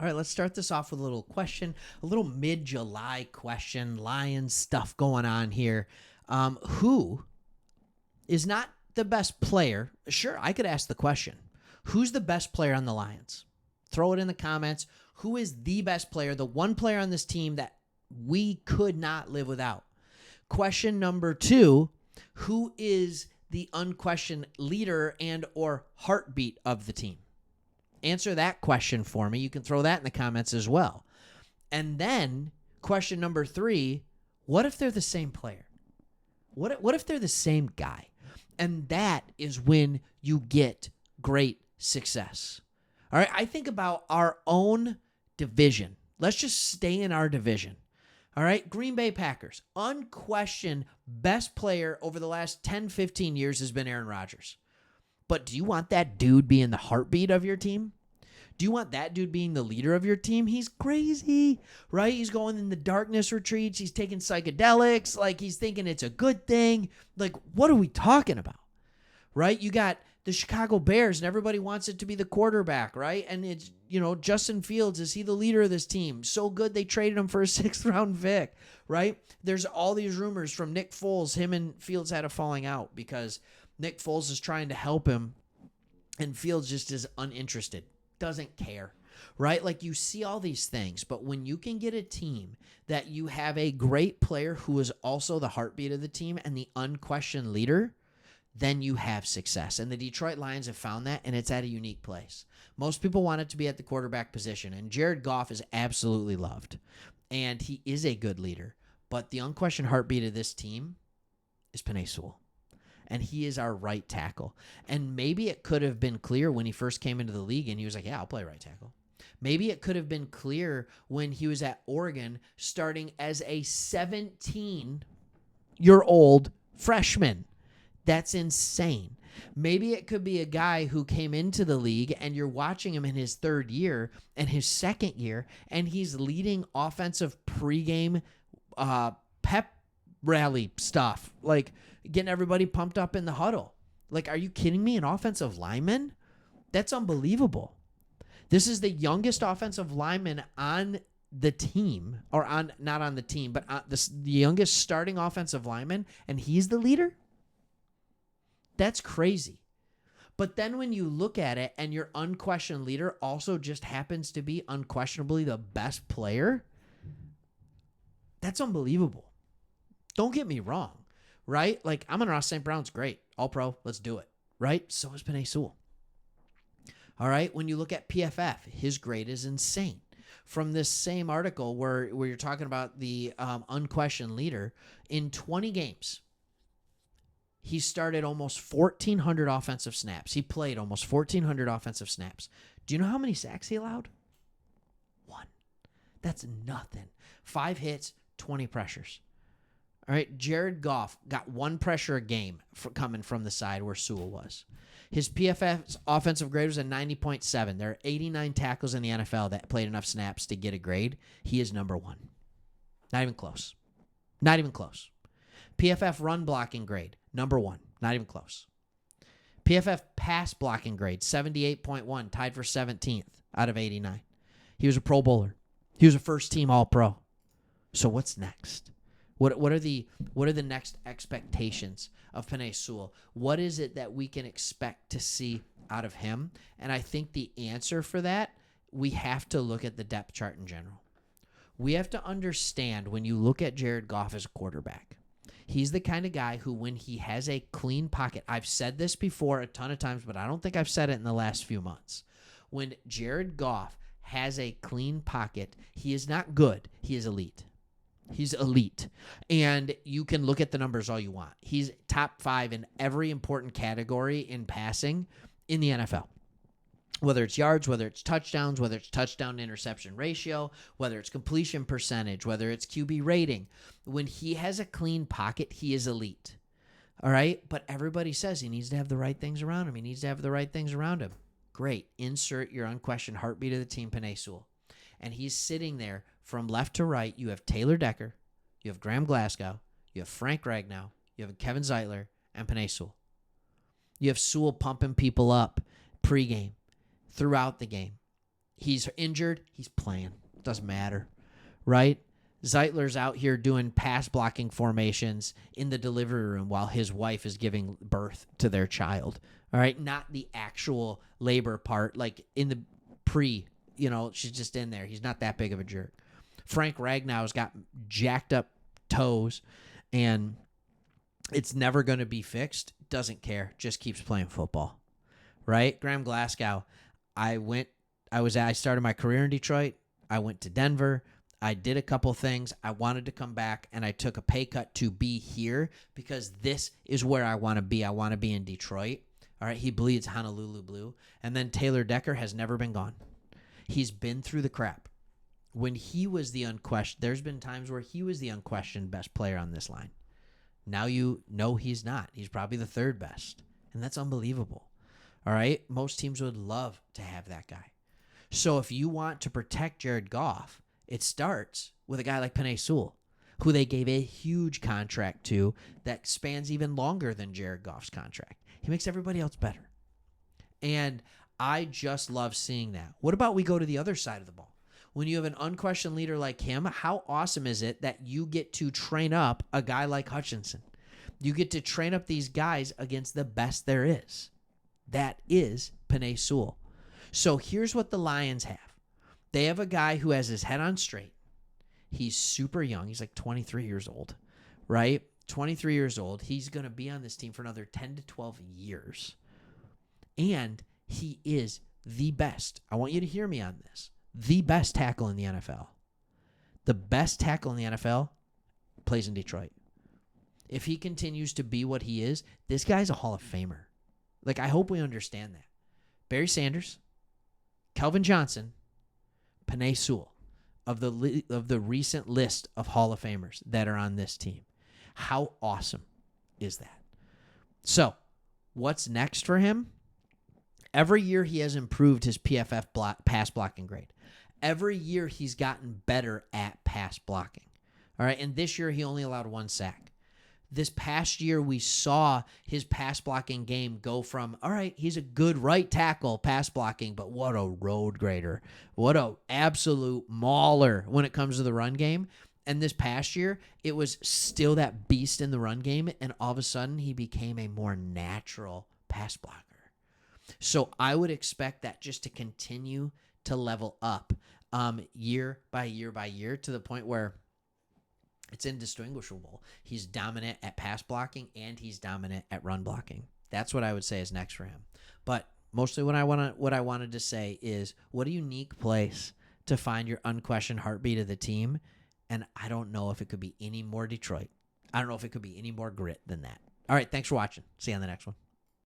All right, let's start this off with a little question, a little mid-July question. Lions stuff going on here. Who is not the best player? Sure, I could ask the question. Who's the best player on the Lions? Throw it in the comments. Who is the best player, the one player on this team that we could not live without? Question number 2, who is the unquestioned leader and or heartbeat of the team? Answer that question for me. You can throw that in the comments as well. And then question number 3, what if they're the same player? What if they're the same guy? And that is when you get great success. All right, I think about our own division. Let's just stay in our division. All right, Green Bay Packers, unquestioned best player over the last 10, 15 years has been Aaron Rodgers. But do you want that dude being the heartbeat of your team? Do you want that dude being the leader of your team? He's crazy, right? He's going in the darkness retreats. He's taking psychedelics. Like, he's thinking it's a good thing. Like, what are we talking about, right? You got the Chicago Bears, and everybody wants it to be the quarterback, right? And it's, Justin Fields, is he the leader of this team? So good they traded him for a 6th-round pick, right? There's all these rumors from Nick Foles. Him and Fields had a falling out because Nick Foles is trying to help him, and Fields just is uninterested, doesn't care, right? Like, you see all these things, but when you can get a team that you have a great player who is also the heartbeat of the team and the unquestioned leader, then you have success. And the Detroit Lions have found that, and it's at a unique place. Most people want it to be at the quarterback position, and Jared Goff is absolutely loved, and he is a good leader. But the unquestioned heartbeat of this team is Penei Sewell, and he is our right tackle. And maybe it could have been clear when he first came into the league, and he was like, yeah, I'll play right tackle. Maybe it could have been clear when he was at Oregon starting as a 17-year-old freshman. That's insane. Maybe it could be a guy who came into the league and you're watching him in his 3rd year and his 2nd year, and he's leading offensive pregame pep rally stuff, like getting everybody pumped up in the huddle. Like, are you kidding me? An offensive lineman? That's unbelievable. This is the youngest offensive lineman on the team, or not on the team, but the youngest starting offensive lineman, and he's the leader? That's crazy. But then when you look at it and your unquestioned leader also just happens to be unquestionably the best player, that's unbelievable. Don't get me wrong, right? Like, Amon-Ra St. Brown's great. All-pro, let's do it, right? So is Penei Sewell. All right, when you look at PFF, his grade is insane. From this same article where you're talking about the unquestioned leader, in 20 games, he started almost 1,400 offensive snaps. He played almost 1,400 offensive snaps. Do you know how many sacks he allowed? 1. That's nothing. 5 hits, 20 pressures. All right, Jared Goff got 1 pressure a game coming from the side where Sewell was. His PFF's offensive grade was a 90.7. There are 89 tackles in the NFL that played enough snaps to get a grade. He is number 1. Not even close. Not even close. PFF run blocking grade, number 1. Not even close. PFF pass blocking grade, 78.1, tied for 17th out of 89. He was a Pro Bowler. He was a first-team All-Pro. So what's next? What are the next expectations of Penei Sewell? What is it that we can expect to see out of him? And I think the answer for that, we have to look at the depth chart in general. We have to understand, when you look at Jared Goff as a quarterback, he's the kind of guy who, when he has a clean pocket, I've said this before a ton of times, but I don't think I've said it in the last few months. When Jared Goff has a clean pocket, he is not good. He is elite. He's elite. And you can look at the numbers all you want. He's top 5 in every important category in passing in the NFL. Whether it's yards, whether it's touchdowns, whether it's touchdown to interception ratio, whether it's completion percentage, whether it's QB rating. When he has a clean pocket, he is elite. All right? But everybody says he needs to have the right things around him. He needs to have the right things around him. Great. Insert your unquestioned heartbeat of the team, Penei Sewell. And he's sitting there from left to right. You have Taylor Decker, you have Graham Glasgow, you have Frank Ragnow, you have Kevin Zeitler, and Penei Sewell. You have Sewell pumping people up pregame, throughout the game. He's injured. He's playing. Doesn't matter, right? Zeitler's out here doing pass blocking formations in the delivery room while his wife is giving birth to their child. All right, not the actual labor part, like in the she's just in there. He's not that big of a jerk. Frank Ragnow's got jacked up toes, and it's never going to be fixed. Doesn't care. Just keeps playing football, right? Graham Glasgow, I started my career in Detroit. I went to Denver. I did a couple things. I wanted to come back, and I took a pay cut to be here because this is where I want to be. I want to be in Detroit. All right, he bleeds Honolulu blue. And then Taylor Decker has never been gone. He's been through the crap. When he was the unquestioned, there's been times where he was the unquestioned best player on this line. Now you know he's not. He's probably the third best, and that's unbelievable. All right, most teams would love to have that guy. So if you want to protect Jared Goff, it starts with a guy like Penei Sewell, who they gave a huge contract to that spans even longer than Jared Goff's contract. He makes everybody else better. And I just love seeing that. What about we go to the other side of the ball? When you have an unquestioned leader like him, how awesome is it that you get to train up a guy like Hutchinson? You get to train up these guys against the best there is. That is Penei Sewell. So here's what the Lions have. They have a guy who has his head on straight. He's super young. He's like 23 years old, right? 23 years old. He's going to be on this team for another 10 to 12 years. And he is the best. I want you to hear me on this. The best tackle in the NFL. The best tackle in the NFL plays in Detroit. If he continues to be what he is, this guy's a Hall of Famer. Like, I hope we understand that. Barry Sanders, Kelvin Johnson, Penei Sewell of the recent list of Hall of Famers that are on this team. How awesome is that? So, what's next for him? Every year he has improved his PFF pass blocking grade. Every year he's gotten better at pass blocking. All right, and this year he only allowed 1 sack. This past year, we saw his pass blocking game go from, all right, he's a good right tackle pass blocking, but what a road grader. What a absolute mauler when it comes to the run game. And this past year, it was still that beast in the run game, and all of a sudden, he became a more natural pass blocker. So I would expect that just to continue to level up year by year by year to the point where it's indistinguishable. He's dominant at pass blocking and he's dominant at run blocking. That's what I would say is next for him. But mostly what I wanted to say is what a unique place to find your unquestioned heartbeat of the team. And I don't know if it could be any more Detroit. I don't know if it could be any more grit than that. All right, thanks for watching. See you on the next one.